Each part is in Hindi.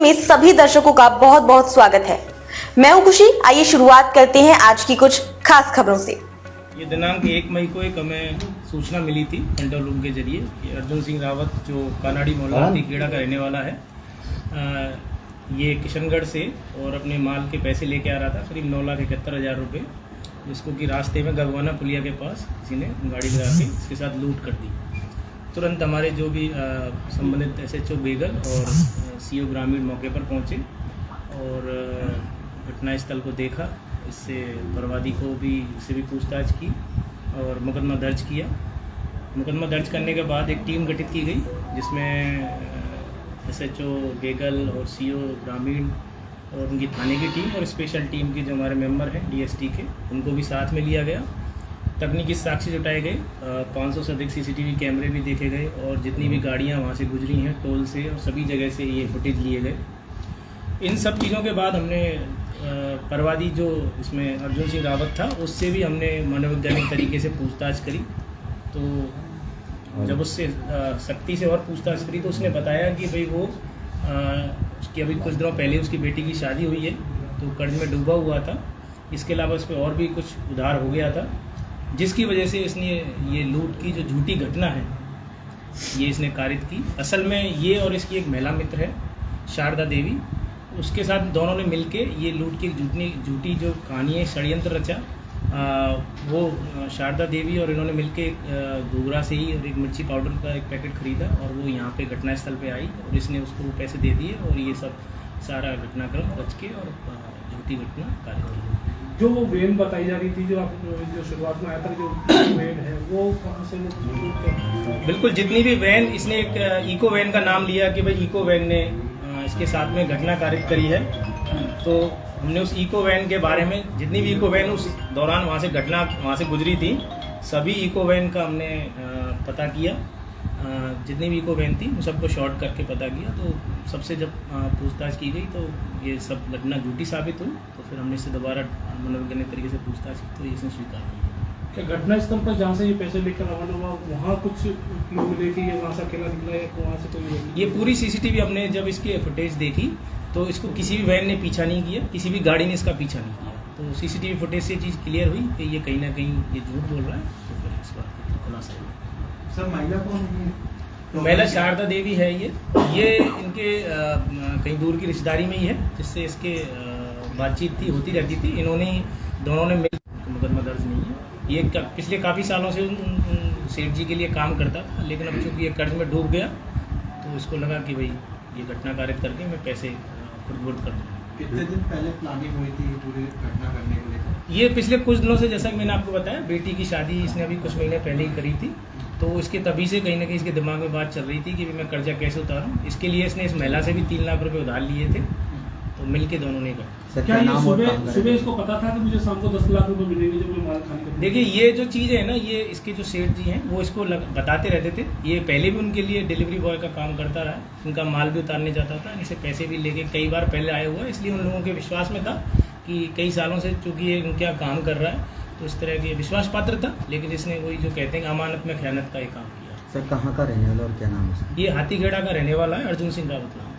में सभी दर्शकों का बहुत बहुत स्वागत है। मैं हूं खुशी। आइए शुरुआत करते हैं आज की कुछ खास खबरों से। ये दिनांक 1 मई को एक हमें सूचना मिली थी कंट्रोल रूम के जरिए कि अर्जुन सिंह रावत जो कानाड़ी मोहल्ला हाथीखेड़ा का रहने वाला है, ये किशनगढ़ से और अपने माल के पैसे लेके आ रहा था करीब 9,71,000 रुपये, जिसको कि रास्ते में गगवाना पुलिया के पास किसी ने गाड़ी लगा के इसके साथ लूट कर दी। तुरंत हमारे जो भी संबंधित SHO बेगल और CO ग्रामीण मौके पर पहुंचे और घटनास्थल को देखा। इससे बर्बादी को भी से भी पूछताछ की और मुकदमा दर्ज किया। मुकदमा दर्ज करने के बाद एक टीम गठित की गई जिसमें SHO बेगल और CO ग्रामीण और उनकी थाने की टीम और स्पेशल टीम के जो हमारे मेंबर हैं DST के, उनको भी साथ में लिया गया। तकनीकी साक्ष्य जुटाए गए, 500 से अधिक CCTV कैमरे भी देखे गए और जितनी भी गाड़ियां वहां से गुजरी हैं टोल से और सभी जगह से ये फुटेज लिए गए। इन सब चीज़ों के बाद हमने बर्बादी जो इसमें अर्जुन सिंह रावत था उससे भी हमने मनोवैज्ञानिक तरीके से पूछताछ करी। तो जब उससे सख्ती से और पूछताछ करी तो उसने बताया कि भाई वो उसकी अभी कुछ दिनों पहले उसकी बेटी की शादी हुई है तो कर्ज में डूबा हुआ था। इसके अलावा उस पर और भी कुछ उधार हो गया था, जिसकी वजह से इसने ये लूट की जो झूठी घटना है ये इसने कारित की। असल में ये और इसकी एक महिला मित्र है शारदा देवी, उसके साथ दोनों ने मिलके ये लूट की झूठी जो कहानी है षड्यंत्र रचा। वो शारदा देवी और इन्होंने मिलके घूघरा से ही और एक मिर्ची पाउडर का एक पैकेट खरीदा और वो यहाँ पे घटनास्थल पे आई और इसने उसको पैसे दे दिए और ये सब सारा घटनाक्रम रच के और झूठी घटना कारित की। जो वो वैन बताई जा रही थी जो आप जो शुरुआत में आया था जो वैन है वो कहाँ से बिल्कुल जितनी भी वैन, इसने एक इको वैन का नाम लिया कि भाई इको वैन ने इसके साथ में घटना कारित करी है। तो हमने उस इको वैन के बारे में जितनी भी इको वैन उस दौरान वहाँ से गुजरी थी सभी इको वैन का हमने पता किया। जितनी भी इको वैन थी उन सबको शॉर्ट करके पता किया। तो सबसे जब पूछताछ की गई तो ये सब घटना झूठी साबित हुई। तो फिर हमने इससे दोबारा मनोवैज्ञानिक तरीके से पूछताछ की तो इसने स्वीकार किया। क्या घटना स्थल पर जहाँ से ये पैसे लेकर रवाना हुआ वहाँ कुछ लोग मिले कि ये वहाँ से अकेला निकला या वहाँ से कोई? ये पूरी CCTV हमने जब इसकी फुटेज देखी तो इसको किसी भी वैन ने पीछा नहीं किया, किसी भी गाड़ी ने इसका पीछा नहीं किया। तो CCTV फुटेज से चीज़ क्लियर हुई कि ये कहीं ना कहीं ये झूठ बोल रहा है। तो फिर इस बात का खुलासा हुआ। सर महिला कौन है? महिला शारदा देवी है। ये इनके कहीं दूर की रिश्तेदारी में ही है जिससे इसके बातचीत थी होती रहती थी। इन्होंने दोनों ने मिल मुकदमा दर्ज नहीं है। ये पिछले काफ़ी सालों से उन सेठ जी के लिए काम करता था, लेकिन अब चूँकि ये कर्ज में डूब गया तो इसको लगा कि भाई ये घटना कारित करके मैं पैसे खुद कर दूँ। कितने दिन पहले प्लानिंग हुई थी पूरी घटना करने को लेकर? ये पिछले कुछ दिनों से, जैसा कि मैंने आपको बताया, बेटी की शादी इसने अभी कुछ महीने पहले ही करी थी। तो इसके तभी से कहीं ना कहीं इसके दिमाग में बात चल रही थी कि मैं कर्जा कैसे उतारूं। इसके लिए इसने इस महिला से भी 3 लाख रुपए उधार लिए थे। तो मिलके दोनों ने कहा। क्या ये सुबह इसको पता था कि मुझे शाम को 10 लाख रुपए मिलेंगे जब मैं माल खाली करूंगा? देखिए ये जो चीज़ है ना, ये इसके जो सेठ जी हैं वो इसको बताते रहते थे। ये पहले भी उनके लिए डिलीवरी बॉय का काम करता रहा, उनका माल भी उतारने जाता था, इनसे पैसे भी लेके कई बार पहले आया हुआ है। इसलिए उन लोगों के विश्वास में था कि कई सालों से चूँकि ये उनके यहाँ काम कर रहा है तो इस तरह के विश्वास पात्र था। लेकिन इसने वही जो कहते हैं अमानत में खयानत का ये काम किया। सर कहाँ का रहने वाला और क्या नाम है? ये हाथीखेड़ा का रहने वाला है, अर्जुन सिंह रावत नाम है।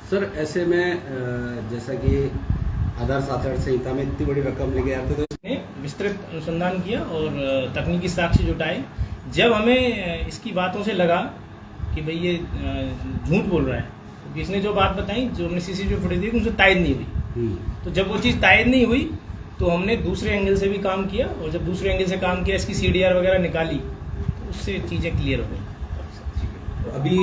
सर ऐसे में जैसा कि आदर्श आचार संहिता में इतनी बड़ी रकम लेके आते तो ने विस्तृत अनुसंधान किया और तकनीकी साक्ष्य जुटाए। जब हमें इसकी बातों से लगा कि भाई ये झूठ बोल रहा है, तो इसने जो बात बताई, जो हमने CCTV फुटेज देखी, उनसे तायद नहीं हुई। तो जब वो चीज़ तायद नहीं हुई तो हमने दूसरे एंगल से भी काम किया और जब दूसरे एंगल से काम किया, इसकी CDR वगैरह निकाली तो उससे चीज़ें क्लियर हो गई। अभी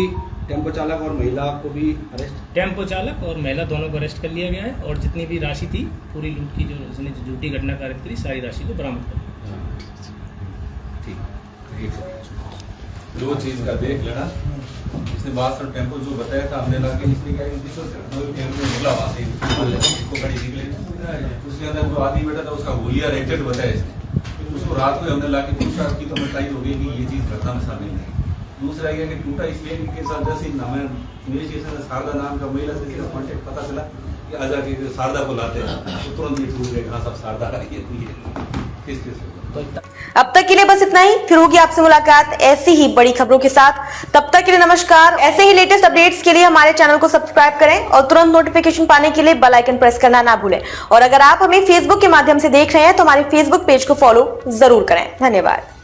टेम्पो चालक और महिला को भी अरेस्ट? टेम्पो चालक और महिला दोनों को अरेस्ट कर लिया गया है और जितनी भी राशि थी पूरी लूट की जो इसने झूठी घटना कारित करी, सारी राशि को बरामद कर लिया। ठीक, जो चीज का देख लेना, इसने बात सर टेम्पो जो बताया था हमने लगा कि इसने क्या निकला वहाँ से इसको गाड़ी निकली, उसके अंदर जो आदमी बैठा था उसका हुलिया रेटेड बताया इसने। उसको रात को हमने ला के पूछा कि तो बताई हो गई कि ये चीज घटना में शामिल नहीं। दूसरा ये कि टूटा स्पेन के साथ जैसे हमें इन्वेस्टिगेशन में शारदा नाम का महिला से कॉन्टेक्ट पता चला कि आजा के शारदा को लाते हैं तो तुरंत ये टूट गए। हाँ सब शारदा का ये किस अब तक के लिए बस इतना ही, फिर होगी आपसे मुलाकात ऐसी ही बड़ी खबरों के साथ। तब तक के लिए नमस्कार। ऐसे ही लेटेस्ट अपडेट्स के लिए हमारे चैनल को सब्सक्राइब करें और तुरंत नोटिफिकेशन पाने के लिए बेल आइकन प्रेस करना ना भूलें। और अगर आप हमें फेसबुक के माध्यम से देख रहे हैं तो हमारे फेसबुक पेज को फॉलो जरूर करें। धन्यवाद।